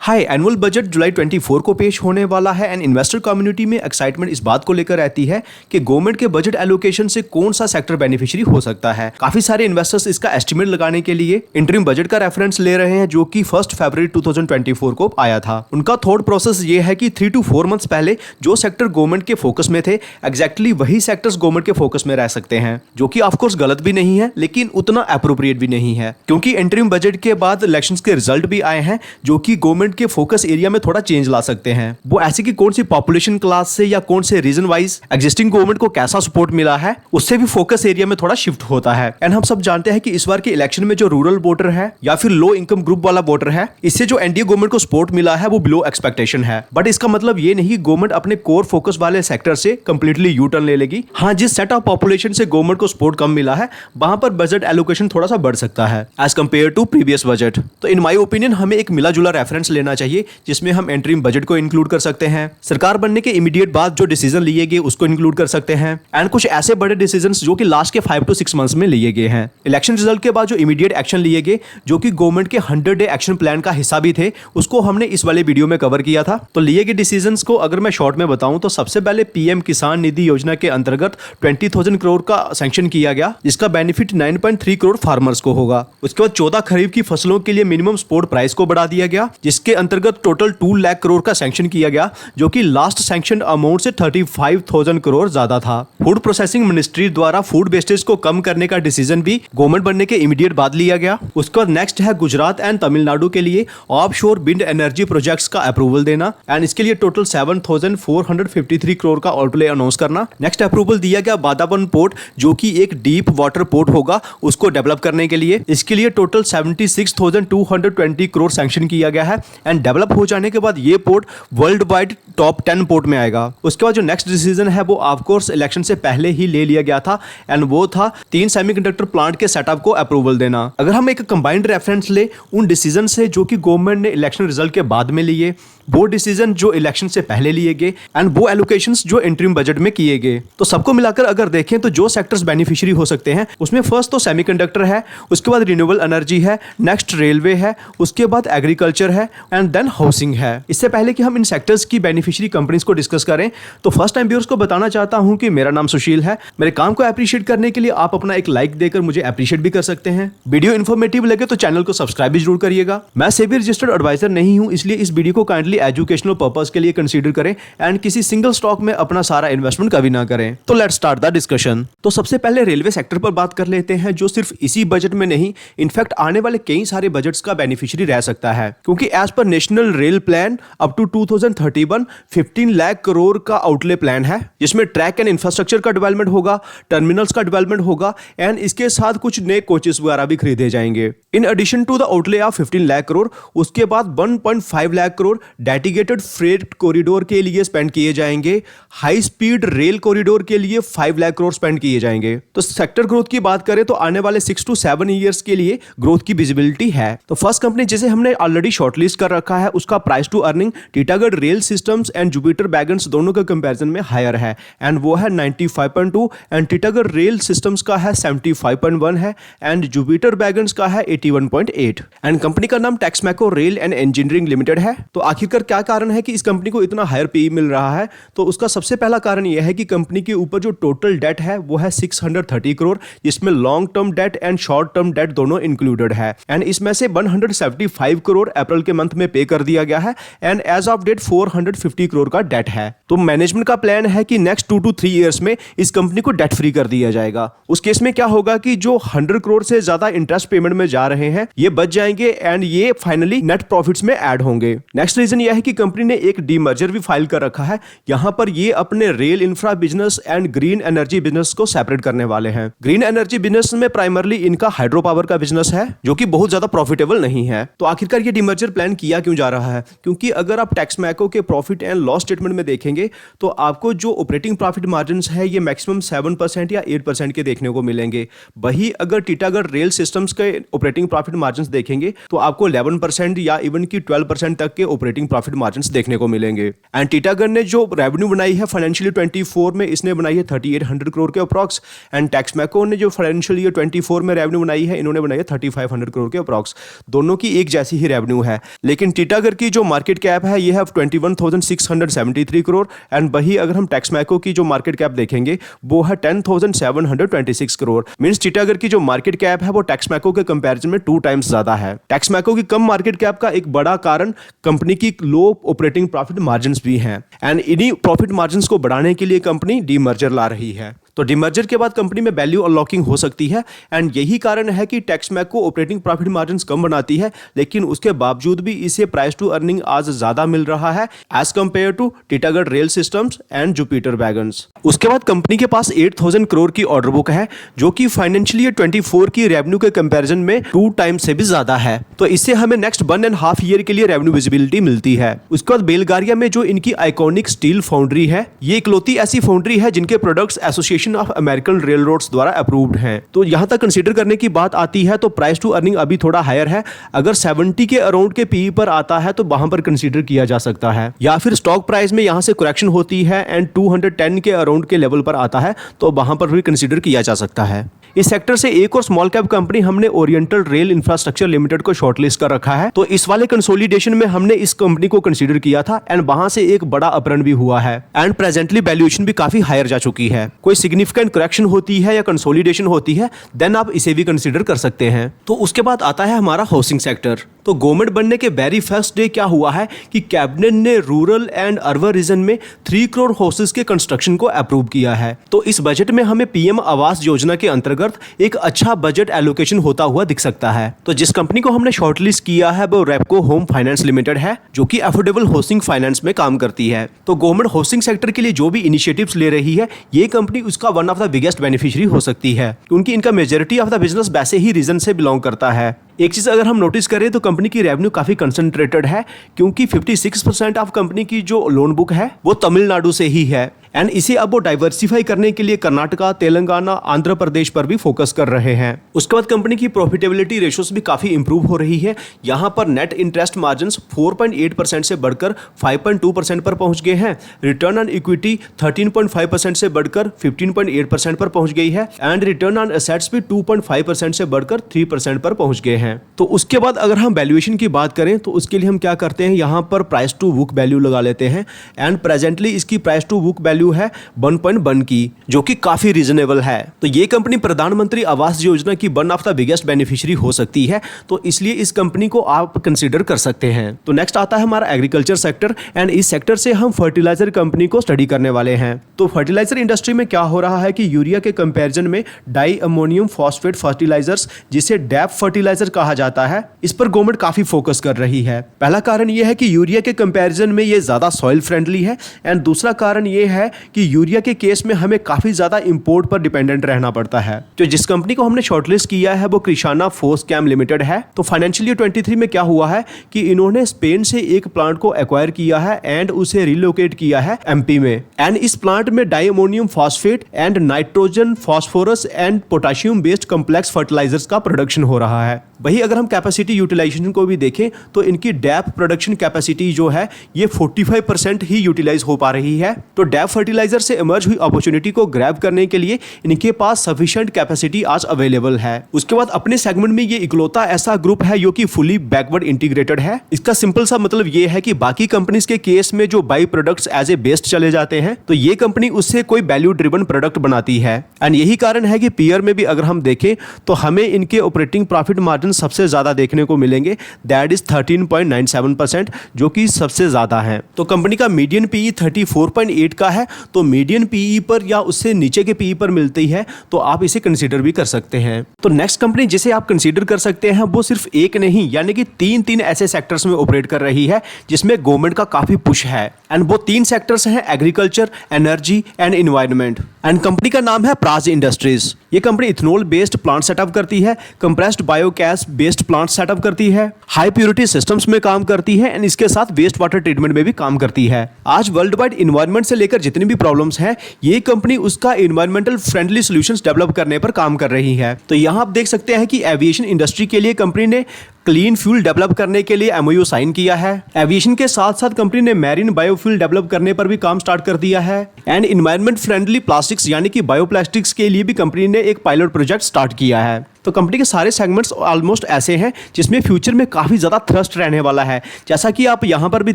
हाय, annual budget जुलाई 24 को पेश होने वाला है एंड इन्वेस्टर कम्युनिटी में एक्साइटमेंट इस बात को लेकर रहती है कि गवर्नमेंट के बजट एलोकेशन से कौन सा सेक्टर बेनिफिशियरी हो सकता है। काफी सारे इन्वेस्टर्स इसका एस्टिमेट लगाने के लिए इंटरिम बजट का रेफरेंस ले रहे हैं जो कि 1 फरवरी 2024 को आया था। उनका थॉट प्रोसेस ये है कि 3 to 4 मंथ्स पहले जो सेक्टर गवर्नमेंट के फोकस में थे एग्जैक्टली वही सेक्टर्स गवर्नमेंट के फोकस में रह सकते हैं, जो कि ऑफकोर्स गलत भी नहीं है लेकिन उतना अप्रोप्रिएट भी नहीं है, क्योंकि इंटरिम बजट के बाद इलेक्शंस के रिजल्ट भी आए हैं जो कि गवर्नमेंट के फोकस एरिया में थोड़ा चेंज ला सकते हैं। वो ऐसे कि कौन सी पॉपुलेशन क्लास से या कौन से रीजन वाइज एग्जिस्टिंग गवर्नमेंट को कैसा सपोर्ट मिला है उससे भी फोकस एरिया में थोड़ा शिफ्ट होता है। एंड हम सब जानते हैं कि इस बार के इलेक्शन में जो रूरल वोटर है या फिर लो इनकम ग्रुप वाला वोटर है, इससे जो एनडीए गवर्नमेंट को सपोर्ट मिला है वो बिलो एक्सपेक्टेशन है। बट इसका मतलब ये नहीं गवर्नमेंट अपने कोर फोकस वाले सेक्टर से कंप्लीटली यू टर्न ले लेगी। हाँ, जिस सेट ऑफ पॉपुलेशन से गवर्नमेंट को सपोर्ट कम मिला है वहां पर बजट एलोकेशन थोड़ा सा बढ़ सकता है as compare to previous budget. तो इन माय ओपिनियन हमें एक मिला जुला रेफरेंस लेना चाहिए जिसमें हम इंटरिम बजट को इंक्लूड कर सकते हैं, सरकार बनने के इमीडिएट बाद जो डिसीजन लिए गए उसको इंक्लूड कर सकते हैं एंड कुछ ऐसे बड़े डिसीजंस जो कि लास्ट के 5 to 6 मंथ्स में लिए गए हैं। इलेक्शन रिजल्ट के बाद जो इमीडिएट एक्शन लिए गए जो कि गवर्नमेंट के 100 डे एक्शन प्लान का हिस्सा भी थे, उसको हमने इस वाले वीडियो में कवर किया था। तो लिए गए डिसीजंस को अगर मैं शॉर्ट में बताऊं तो सबसे पहले पीएम किसान निधि योजना के अंतर्गत 20,000 करोड़ का सैंक्शन किया गया जिसका बेनिफिट 9.3 करोड़ फार्मर्स को होगा। उसके बाद 14 खरीफ की फसलों के लिए मिनिमम सपोर्ट प्राइस को बढ़ा दिया गया जिसके अंतर्गत टोटल 2 लाख करोड़ का सैंक्शन किया गया जो कि लास्ट सैंक्शन अमाउंट से 35,000 करोड़ ज्यादा था। फूड प्रोसेसिंग मिनिस्ट्री द्वारा फूड वेस्टेज को कम करने का डिसीजन भी गवर्नमेंट बनने के इमीडिएट बाद लिया गया। उसके बाद नेक्स्ट है गुजरात एंड तमिलनाडु के लिए ऑफशोर विंड एनर्जी प्रोजेक्ट्स का अप्रूवल देना एंड इसके लिए टोटल 7,453 करोड़ का आउटले अनाउंस करना। नेक्स्ट अप्रूवल दिया गया बादावन पोर्ट जो कि एक डीप वाटर पोर्ट होगा उसको डेवलप करने के लिए। इसके लिए टोटल 76,220 करोड़ सैंक्शन किया गया है एंड डेवलप हो जाने के बाद ये port world wide top 10 port में आएगा। उसके बाद जो नेक्स्ट डिसीजन है वो ऑफ कोर्स इलेक्शन से पहले ही ले लिया गया था एंड वो था 3 सेमीकंडक्टर प्लांट के सेटअप को अप्रूवल देना। अगर हम एक कंबाइंड रेफरेंस ले उन डिसीजन से जो कि गवर्नमेंट ने इलेक्शन रिजल्ट के बाद में लिए, वो डिसीजन जो इलेक्शन से पहले लिए गए एंड वो एलोकेशंस जो इंटरिम बजट में किए गए, तो सबको मिलाकर अगर देखें तो जो सेक्टर्स बेनिफिशियरी हो सकते हैं उसमें फर्स्ट तो सेमीकंडक्टर है, उसके बाद रिन्यूएबल एनर्जी है, नेक्स्ट रेलवे है, उसके बाद एग्रीकल्चर है एंड देन हाउसिंग है। इससे पहले कि हम इन सेक्टर्स की बेनिफिशियरी कंपनीज को डिस्कस करें तो फर्स्ट टाइम व्यूअर्स को बताना चाहता हूं कि मेरा नाम सुशील है। मेरे काम को अप्रिशिएट करने के लिए आप अपना एक लाइक देकर मुझे अप्रिशिएट भी कर सकते हैं। वीडियो इन्फॉर्मेटिव लगे तो चैनल को सब्सक्राइब भी जरूर करिएगा। मैं सेबी रजिस्टर्ड एडवाइजर नहीं हूं, इसलिए इस वीडियो को काइंडली एजुकेशनल पर्पस के लिए कंसीडर करें एंड किसी सिंगल स्टॉक में अपना सारा इन्वेस्टमेंट कभी ना करें। तो लेट्स स्टार्ट द डिस्कशन। तो सबसे पहले रेलवे सेक्टर पर बात कर लेते हैं जो सिर्फ इसी बजट में नहीं इनफैक्ट आने वाले कई सारे बजट्स का बेनिफिशियरी रह सकता है, क्योंकि एज पर national rail plan up to 2031 15 lakh crore का आउटले प्लान है जिसमें ट्रैक एंड इंफ्रास्ट्रक्चर का डेवलपमेंट होगा, टर्मिनल्स का डेवलपमेंट होगा एंड इसके साथ कुछ नए कोचेस वगैरह भी खरीदे जाएंगे। In addition to the outlay of 15 lakh crore उसके बाद 1.5 lakh crore dedicated freight corridor के लिए स्पेंड किए जाएंगे, हाई स्पीड रेल कॉरिडोर के लिए 5 लाख करोड़ स्पेंड किए जाएंगे। तो सेक्टर ग्रोथ की बात करें तो आने वाले 6 to 7 ईयर्स के लिए ग्रोथ की विजिबिलिटी है। तो फर्स्ट कंपनी जिसे हमने ऑलरेडी शॉर्टलिस्ट कर रखा है उसका price to earning Titagarh rail systems and Jupiter wagons दोनों के कंपैरिजन में हायर है एंड वो है 95.2 एंड टीटागढ़ रेल सिस्टम्स का है 75.1 है एंड जुपिटर वैगन्स का है 81.8 एंड कंपनी का नाम Texmaco rail and engineering limited है। तो आखिरकार क्या कारण है कि इस कंपनी को इतना हायर पी मिल रहा है? तो उसका सबसे पहला कारण यह है कि कंपनी के ऊपर जो टोटल डेट है वो है 630 करोड़ जिसमें long term debt and short term debt दोनों इंक्लूडेड है एंड इसमें से 175 करोड़ अप्रैल के मंथ में पे कर दिया गया है and as of date 450 crore का डेट है। तो मैनेजमेंट का प्लान है कि नेक्स्ट 2 to 3 ईयर्स में इस कंपनी को डेट फ्री कर दिया जाएगा। उस केस में क्या होगा कि जो 100 करोड़ से ज्यादा इंटरेस्ट पेमेंट में जा रहे हैं ये बच जाएंगे एंड ये फाइनली नेट प्रॉफिट्स में ऐड होंगे। नेक्स्ट रीजन यह है कि कंपनी ने एक डीमर्जर भी फाइल कर रखा है। यहां पर ये अपने rail infra business and green energy business को सेपरेट करने वाले हैं। ग्रीन एनर्जी बिजनेस में प्राइमरली इनका हाइड्रो पावर का बिजनेस है जो कि बहुत ज्यादा प्रॉफिटेबल नहीं है। तो आखिरकार ये डीमर्जर प्लान किया क्यों जा रहा है? क्योंकि अगर आप टेक्समैको के प्रॉफिट एंड लॉस स्टेटमेंट में देखेंगे तो आपको जो ऑपरेटिंग प्रॉफिट मार्जिन है ये मैक्सिमम 7% या 8% के देखने को मिलेंगे। वही अगर टीटागढ़ रेल सिस्टम्स के ऑपरेटिंग प्रॉफिट मार्जिन देखेंगे तो आपको 11% या इवन की 12% तक के ऑपरेटिंग प्रॉफिट मार्जिन देखने को मिलेंगे। एंड टीटागढ़ ने जो रेवेन्यू बनाई है फाइनेंशियल 24 में इसने बनाई है 3800 करोड़ के अप्रॉक्स एंड टेक्समैको ने जो फाइनेंशियल ईयर 24 में रेवेन्यू बनाई है इन्होंने बनाई है 3500 करोड़ के अप्रॉक्स। दोनों की एक जैसी ही रेवेन्यू है लेकिन टीटागढ़ की जो मार्केट कैप है ये है 21,673 करोड़ एंड वही अगर हम टेक्समैको की जो मार्केट कैप देखेंगे वो है 10,726 करोड़। मींस टीटागढ़ की जो मार्केट कैप है वो टेक्समैको के कंपैरिजन में 2 टाइम्स ज्यादा है। टेक्समैको की कम मार्केट कैप का एक बड़ा कारण कंपनी की लो ऑपरेटिंग प्रॉफिट मार्जिन्स भी हैं एंड इन्हीं प्रॉफिट मार्जिन्स को बढ़ाने के लिए कंपनी डीमर्जर ला रही है। तो डीमर्जर के बाद कंपनी में वैल्यू अनलॉकिंग हो सकती है एंड यही कारण है कि टेक्समैको ऑपरेटिंग प्रॉफिट मार्जिन्स कम बनाती है, लेकिन उसके बावजूद भी इसे प्राइस टू अर्निंग आज ज्यादा मिल रहा है as compare to Titagarh rail systems and Jupiter wagons. उसके बाद कंपनी के पास 8,000 करोड़ की ऑर्डर बुक है जो कि फाइनेंशियल ईयर 24 की रेवेन्यू के कंपैरिजन में 2 टाइम्स से भी ज्यादा है। तो इससे हमें नेक्स्ट 1.5 ईयर के लिए रेवेन्यू विजिबिलिटी मिलती है। उसके बाद बेलगारिया में जो इनकी आइकॉनिक स्टील फाउंड्री है ये इकलौती ऐसी फाउंड्री है जिनके प्रोडक्ट्स एसोसिएशन ऑफ अमेरिकन रेलरोड्स द्वारा अप्रूव्ड हैं। तो यहां तक कंसीडर करने की बात आती है तो प्राइस टू अर्निंग अभी थोड़ा हायर है। अगर 70 के अराउंड के पीई पर आता है तो वहां पर कंसीडर किया जा सकता है, या फिर स्टॉक प्राइस में यहां से करेक्शन होती है एंड 210 के अराउंड के लेवल पर आता है तो वहां पर भी कंसीडर किया जा सकता है। इस सेक्टर से एक और स्मॉल कैप कंपनी हमने ओरिएंटल रेल इंफ्रास्ट्रक्चर लिमिटेड को शॉर्टलिस्ट कर रखा है। तो इस वाले कंसोलिडेशन में हमने इस कंपनी को कंसीडर किया था एंड वहां से एक बड़ा अपरन भी हुआ है एंड प्रेजेंटली वैल्यूएशन भी काफी हायर जा चुकी है। कोई सिग्निफिकेंट करेक्शन होती है या कंसोलिडेशन होती है देन आप इसे भी कंसीडर कर सकते हैं। तो उसके बाद आता है हमारा हाउसिंग सेक्टर। तो गवर्नमेंट बनने के वेरी फर्स्ट डे क्या हुआ है कि कैबिनेट ने रूरल एंड अर्बन रीजन में 3 करोड़ हाउसेस के कंस्ट्रक्शन को अप्रूव किया है। तो इस बजट में हमें पीएम आवास योजना के अंतर्गत एक अच्छा बजट एलोकेशन होता हुआ दिख सकता है। तो जिस कंपनी को हमने शॉर्टलिस्ट किया है वो रेपको होम फाइनेंस लिमिटेड है जो कि अफोर्डेबल हाउसिंग फाइनेंस में काम करती है। तो गवर्नमेंट हाउसिंग सेक्टर के लिए जो भी इनिशिएटिव्स ले रही है ये कंपनी उसका one of the biggest beneficiary हो सकती है क्योंकि इनका मेजॉरिटी ऑफ द बिजनेस वैसे ही रीजन से बिलोंग करता है। एक चीज अगर हम नोटिस करें तो कंपनी की रेवेन्यू काफी कंसंट्रेटेड है क्योंकि 56% ऑफ कंपनी की जो लोन बुक है वो तमिलनाडु से ही है एंड इसे अब वो डाइवर्सिफाई करने के लिए कर्नाटका, तेलंगाना, आंध्र प्रदेश पर भी फोकस कर रहे हैं। उसके बाद कंपनी की प्रॉफिटेबिलिटी रेशियोज भी काफी इंप्रूव हो रही है। यहाँ पर नेट इंटरेस्ट मार्जिन्स 4.8% से बढ़कर 5.2% पर पहुंच गए हैं। रिटर्न ऑन इक्विटी 13.5% से बढ़कर 15.8% पर पहुंच गई है एंड रिटर्न ऑन एसेट्स भी 2.5% से बढ़कर 3% पर पहुंच गए हैं। तो उसके बाद अगर हम वैल्यूएशन की बात करें तो उसके लिए हम क्या करते हैं, यहाँ पर प्राइस टू बुक वैल्यू लगा लेते हैं एंड प्रेजेंटली इसकी प्राइस टू बुक वैल्यू है 1.1 की जो कि काफी रीजनेबल है। तो ये कंपनी प्रधानमंत्री आवास योजना की one of the biggest beneficiary हो सकती है, तो इसलिए इस कंपनी को आप कंसीडर कर सकते हैं। तो नेक्स्ट आता है हमारा एग्रीकल्चर सेक्टर एंड इस सेक्टर से हम फर्टिलाइजर कंपनी को स्टडी करने वाले हैं। तो फर्टिलाइजर इंडस्ट्री में क्या हो रहा है कि यूरिया के कंपैरिजन में डाई अमोनियम फॉस्फेट फर्टिलाइजर्स जिसे डैप फर्टिलाइजर कहा जाता है इस पर गवर्नमेंट काफी फोकस कर रही है। पहला कारण यह है कि यूरिया के कंपैरिजन में ये ज्यादा सॉइल फ्रेंडली है एंड दूसरा कारण यह है कि यूरिया के केस में हमें काफी ज्यादा इंपोर्ट पर डिपेंडेंट रहना पड़ता है। तो जिस कंपनी को हमने शॉर्टलिस्ट किया है वो कृषाना फोर्सकैम लिमिटेड है। तो फाइनेंशियल ईयर 23 में क्या हुआ है कि इन्होंने स्पेन से एक प्लांट को एक्वायर किया है एंड उसे रिलोकेट किया है एमपी में एंड इस प्लांट में di ammonium phosphate and nitrogen phosphorus and potassium based complex fertilisers का प्रोडक्शन हो रहा है। वही अगर हम कैपेसिटी यूटिलाइजेशन को भी देखें तो इनकी डैप प्रोडक्शन कैपेसिटी जो है ये 45% ही यूटिलाइज हो पा रही है। तो डैप फर्टिलाइजर से इमर्ज हुई अपॉर्चुनिटी को ग्रैब करने के लिए इनके पास सफिशिएंट कैपेसिटी आज अवेलेबल है। उसके बाद अपने सेगमेंट में ये इकलौता ऐसा ग्रुप है जो कि फुली बैकवर्ड इंटीग्रेटेड है। इसका सिंपल सा मतलब ये है कि बाकी कंपनीज के केस में जो by products as a waste चले जाते हैं तो ये कंपनी उससे कोई वैल्यू ड्रिवन प्रोडक्ट बनाती है एंड यही कारण है कि पीयर में भी अगर हम देखें तो हमें इनके ऑपरेटिंग प्रॉफिट मार्जिन सबसे ज्यादा देखने को मिलेंगे, दैट इज 13.97% जो कि सबसे ज्यादा है। तो कंपनी का मीडियन पीई 34.8 का है, तो मीडियन पीई पर या उससे नीचे के पीई पर मिलती है तो आप इसे कंसीडर भी कर सकते हैं। तो नेक्स्ट कंपनी जिसे आप कंसीडर कर सकते हैं वो सिर्फ एक नहीं यानी कि तीन ऐसे सेक्टर्स में ऑपरेट कर रही है जिसमें गवर्नमेंट का काफी पुश है एंड वो 3 सेक्टर्स हैं agriculture, energy and environment and company का नाम है प्राज इंडस्ट्रीज। ये company ethanol based plant setup करती है, compressed biogas based plant setup करती है, हाई प्योरिटी सिस्टम्स में काम करती है एंड इसके साथ वेस्ट वाटर ट्रीटमेंट में भी काम करती है। आज वर्ल्ड वाइड इन्वायरमेंट से लेकर जितनी भी प्रॉब्लम्स हैं ये कंपनी उसका इन्वायरमेंटल फ्रेंडली सॉल्यूशंस डेवलप करने पर काम कर रही है। तो यहाँ आप देख सकते हैं कि एविएशन इंडस्ट्री के लिए कंपनी ने क्लीन फ्यूल डेवलप करने के लिए एमओयू साइन किया है। एविएशन के साथ साथ कंपनी ने मैरीन बायोफ्यूल डेवलप करने पर भी काम स्टार्ट कर दिया है एंड इन्वायरमेंट फ्रेंडली प्लास्टिक्स यानी कि बायोप्लास्टिक्स के लिए भी कंपनी ने एक पायलट प्रोजेक्ट स्टार्ट किया है। तो कंपनी के सारे सेगमेंट्स ऑलमोस्ट ऐसे हैं जिसमें फ्यूचर में काफ़ी ज़्यादा थ्रस्ट रहने वाला है। जैसा कि आप यहाँ पर भी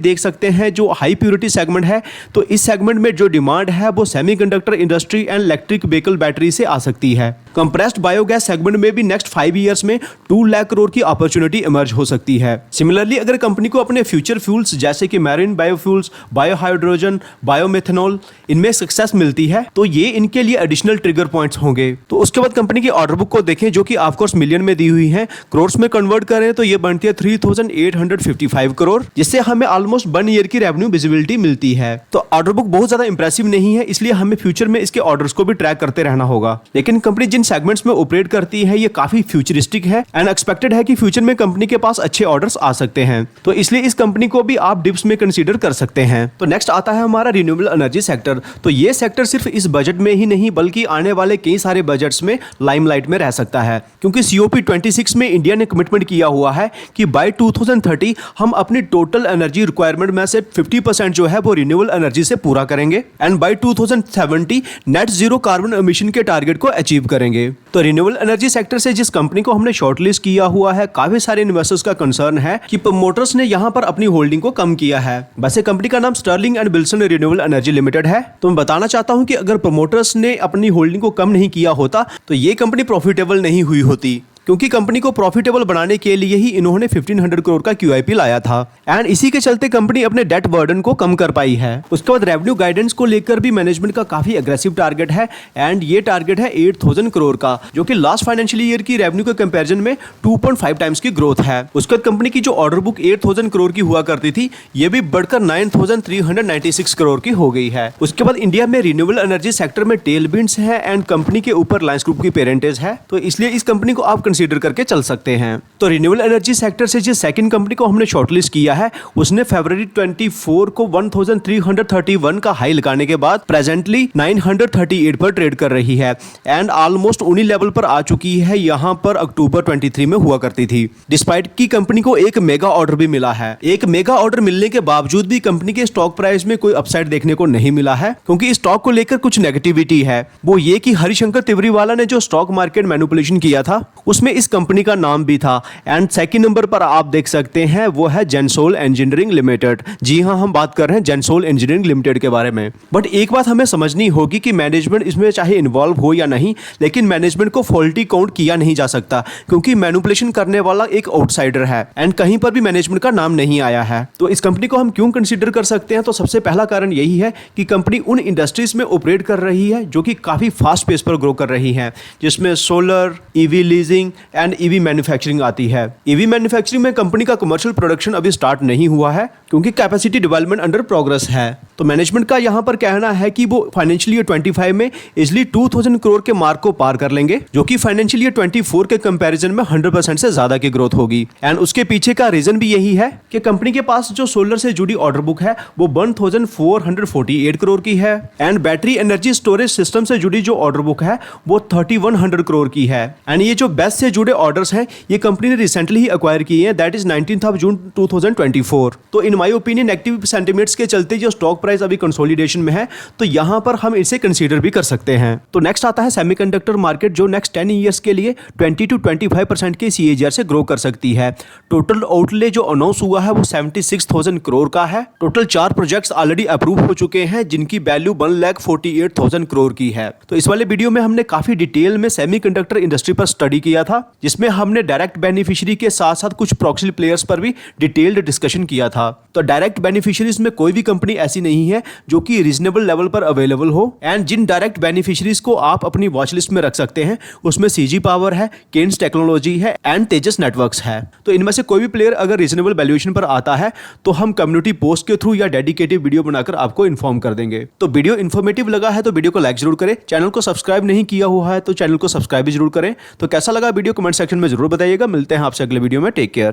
देख सकते हैं, जो हाई प्योरिटी सेगमेंट है, तो इस सेगमेंट में जो डिमांड है वो semiconductor industry and electric vehicle battery से आ सकती है। कंप्रेस्ड बायोगैस सेगमेंट में भी नेक्स्ट 5 ईयर्स में 2 लाख करोड़ की अपॉर्चुनिटी इमर्ज हो सकती है। सिमिलरली अगर कंपनी को अपने फ्यूचर फ्यूल्स जैसे कि मैरिन बायोफ्यूल्स, बायोहाइड्रोजन, बायोमेथनॉल, इनमें सक्सेस मिलती है तो ये इनके लिए एडिशनल ट्रिगर पॉइंट्स होंगे। तो उसके बाद कंपनी की ऑर्डर बुक को देखें, जो कि ऑफकोर्स मिलियन में दी हुई है, करोड़ में कन्वर्ट करें तो ये बनती है 3855 करोड़, जिससे हमें ऑलमोस्ट 1 ईयर की रेवेन्यू विजिबिलिटी मिलती है। तो ऑर्डर बुक बहुत ज्यादा इंप्रेसिव नहीं है, इसलिए हमें फ्यूचर में इसके ऑर्डर्स को भी ट्रैक करते रहना होगा। लेकिन कंपनी जिन सेगमेंट्स में ऑपरेट करती है ये काफी फ्यूचरिस्टिक है एंड एक्सपेक्टेड है कि फ्यूचर में कंपनी के पास अच्छे ऑर्डर्स आ सकते हैं। तो इसलिए इस कंपनी को भी आप डिप्स में कंसीडर कर सकते हैं। तो नेक्स्ट आता है हमारा रिन्यूएबल एनर्जी सेक्टर। तो ये सेक्टर सिर्फ इस बजट में ही नहीं बल्कि आने वाले कई सारे बजट्स में लाइमलाइट में रह सकता है, क्योंकि COP26 में इंडिया ने कमिटमेंट किया हुआ है कि बाय 2030 हम अपनी टोटल एनर्जी रिक्वायरमेंट में से 50% जो है वो रिन्यूएबल एनर्जी से पूरा करेंगे and by 2070 net zero carbon emission के टारगेट को अचीव करेंगे। तो रिन्यूएबल एनर्जी सेक्टर से जिस कंपनी को हमने शॉर्टलिस्ट किया हुआ है, काफी सारे इन्वेस्टर्स का कंसर्न है कि प्रमोटर्स ने यहां पर अपनी होल्डिंग को कम किया है। वैसे कंपनी का नाम Sterling and Wilson renewable energy limited है। तो मैं बताना चाहता हूं कि अगर प्रमोटर्स ने अपनी होल्डिंग को कम नहीं किया होता तो ये कंपनी प्रॉफिटेबल नहीं हुई होती, क्योंकि कंपनी को प्रॉफिटेबल बनाने के लिए ही इन्होंने 1500 करोड़ का QIP लाया था एंड इसी के चलते कंपनी अपने डेट बर्डन को कम कर पाई है। उसके बाद रेवेन्यू गाइडेंस को लेकर भी मैनेजमेंट का काफी एग्रेसिव टारगेट है एंड ये टारगेट है 8000 करोड़ का, जो कि लास्ट फाइनेंशियल ईयर की रेवेन्यू के कंपैरिजन में 2.5 टाइम्स की ग्रोथ है। उसके बाद कंपनी की जो ऑर्डर बुक 8000 करोड़ की हुआ करती थी ये भी बढ़कर 9396 करोड़ की हो गई है। उसके बाद इंडिया में रिन्यूएबल एनर्जी सेक्टर में टेलविंड्स है एंड कंपनी के ऊपर रिलायंस ग्रुप की पेरेंटेज है, तो इसलिए इस कंपनी को आप कंसीडर करके चल सकते हैं। तो रिन्यूएबल एनर्जी सेक्टर से जिस सेकंड कंपनी को हमने शॉर्टलिस्ट किया है उसने फरवरी 24 को 1331 का हाई लगाने के बाद प्रेजेंटली 938 पर ट्रेड कर रही है एंड ऑलमोस्ट उन्हीं लेवल पर आ चुकी है यहां पर अक्टूबर 23 में हुआ करती थी। डिस्पाइट की कंपनी को एक मेगा ऑर्डर भी मिला है। एक मेगा ऑर्डर मिलने के बावजूद भी कंपनी के स्टॉक प्राइस में कोई अपसाइड देखने को नहीं मिला है, क्योंकि इस स्टॉक को लेकर कुछ नेगेटिविटी है। वो ये कि हरिशंकर तिवारीवाला ने जो स्टॉक मार्केट मैनिपुलेशन किया था उसमें इस कंपनी का नाम भी था एंड सेकंड नंबर पर आप देख सकते हैं वो है जेनसोल इंजीनियरिंग लिमिटेड। जी हां, हम बात कर रहे हैं जेनसोल इंजीनियरिंग लिमिटेड के बारे में। बट एक बात हमें समझनी होगी कि मैनेजमेंट इसमें चाहे इन्वॉल्व हो या नहीं, लेकिन मैनेजमेंट को फॉल्टी काउंट किया नहीं जा सकता, क्योंकि मैनिपुलेशन करने वाला एक आउटसाइडर है एंड कहीं पर भी मैनेजमेंट का नाम नहीं आया है। तो इस कंपनी को हम क्यों कंसीडर कर सकते हैं? तो सबसे पहला कारण यही है कि कंपनी उन इंडस्ट्रीज में ऑपरेट कर रही है जो कि काफी फास्ट पेस पर ग्रो कर रही है, जिसमें solar, EV leasing and EV manufacturing आती है। ईवी मैन्युफैक्चरिंग में कंपनी का कमर्शियल प्रोडक्शन अभी स्टार्ट नहीं हुआ है, क्योंकि कैपेसिटी डेवलपमेंट अंडर प्रोग्रेस है। तो मैनेजमेंट का यहां पर कहना है कि वो फाइनेंशियल ईयर 25 में इजिली 2000 करोड़ के मार्क को पार कर लेंगे, जो कि फाइनेंशियल ईयर 24 के कंपैरिजन में 100% से ज्यादा की ग्रोथ होगी। एंड उसके पीछे का रीजन भी यही है कि कंपनी के पास जो सोलर से जुड़ी ऑर्डर बुक है वो 1448 करोड़ की है and battery energy storage system से जुड़ी जो ऑर्डर बुक है वो 3100 करोड़ की है। एंड ये जो बेस्ट से जुड़े ऑर्डर्स हैं ये कंपनी ने रिसेंटली ही एक्वायर किए हैं, that is 19th of June 2024। तो in my opinion negative sentiments के चलते जो स्टॉक प्राइस अभी कंसोलिडेशन में है, तो यहां पर हम इसे कंसीडर भी कर सकते हैं। तो नेक्स्ट आता है सेमीकंडक्टर मार्केट, जो नेक्स्ट 10 ईयर्स के लिए 20 to 25% के CAGR से ग्रो कर सकती है। टोटल आउटले जो अनाउंस हुआ है वो 76,000 करोड़ का है। टोटल 4 प्रोजेक्ट्स ऑलरेडी अप्रूव हो चुके हैं जिनकी वैल्यू 1,48,000 करोड़ की है। तो इस वाले वीडियो में हमने काफी डिटेल में सेमीकंडक्टर इंडस्ट्री पर स्टडी किया था, जिसमें हमने डायरेक्ट बेनिफिशियरी के साथ साथ कुछ प्रॉक्सी प्लेयर्स पर भी डिटेल्ड डिस्कशन किया था। तो डायरेक्ट बेनिफिशियरीज में कोई भी कंपनी ऐसी नहीं है जो कि रीजनेबल लेवल पर अवेलेबल हो एंड जिन डायरेक्ट बेनिफिशियरीज को आप अपनी वॉच लिस्ट में रख सकते हैं उसमें CG पावर है, केन्स टेक्नोलॉजी है एंड तेजस नेटवर्क्स है। तो इनमें से कोई भी प्लेयर अगर रीजनेबल वैल्यूएशन पर आता है तो हम कम्युनिटी पोस्ट के थ्रू या डेडिकेटेड वीडियो बनाकर आपको इन्फॉर्म कर देंगे। तो वीडियो इन्फॉर्मेटिव लगा है तो वीडियो को लाइक जरूर करें, चैनल को सब्सक्राइब नहीं किया हुआ है तो चैनल को सब्सक्राइब भी जरूर करें। तो कैसा लगा वीडियो कमेंट सेक्शन में जरूर बताइएगा। मिलते हैं आपसे अगले वीडियो में, टेक केयर।